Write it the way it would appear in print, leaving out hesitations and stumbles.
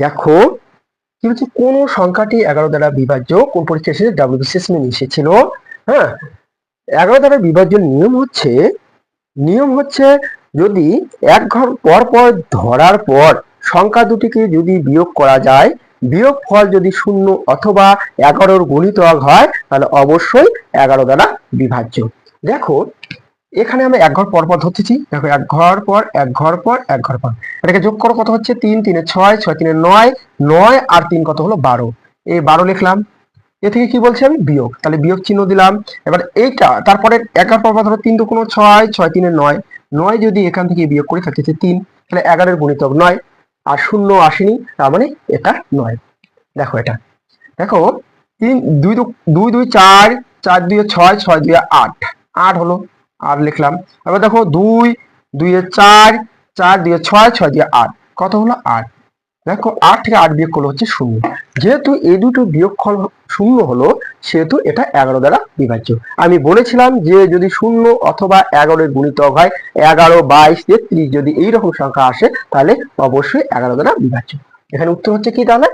দেখো কি হচ্ছে, কোন সংখ্যাটি 11 দ্বারা বিভাজ্য, কোন পরীক্ষা এসেছে, WBCS এসেছিল। হ্যাঁ, 11 দ্বারা বিভাজ্য নিয়ম হচ্ছে যদি এক ঘর পর পর ধরার পর সংখ্যা দুটিকে যদি বিয়োগ করা যায়, বিয়োগ ফল যদি 0 অথবা 11 গুণিতক হয়, তাহলে অবশ্যই 11 দ্বারা বিভাজ্য। দেখো এখানে আমরা এক ঘর পর পর ধরতেছি, দেখো এক ঘর পর এক ঘর পর এক ঘর পর, এটাকে যোগ করো, কত হচ্ছে 3 3 6 6 3 9, 9 আর 3 কত হলো 12, এই 12 লিখলাম। এ থেকে কি বলছি আমি, বিয়োগ, তাহলে বিয়োগ চিহ্ন দিলাম। এবার এইটা তারপরে একার পর ধরো 3 2 6 6 3 9, 9 যদি এখান থেকে বিয়োগ করি থাকতেছে 3, তাহলে 11 গুণিতক 9, আর 0 আসেনি, তার মানে এটা 9। দেখো এটা, দেখো 3 2 2 2 4, 4 2 6, 6 2 8, 8 হলো, আর লিখলাম। এবার দেখো 2 2 4, 4 2 6, 6 2 8, কত হলো 8। দেখো 8 থেকে 8 বিয়োগ করলে হচ্ছে 0, যেহেতু এই দুটো বিয়োগফল 0 হলো, সেহেতু এটা 11 দ্বারা বিভাজ্য। আমি বলেছিলাম যে যদি 0 অথবা 11 এর গুণিতক হয়, 11 22 33 যদি এইরকম সংখ্যা আসে, তাহলে অবশ্যই 11 দ্বারা বিভাজ্য। এখানে উত্তর হচ্ছে কি তাহলে,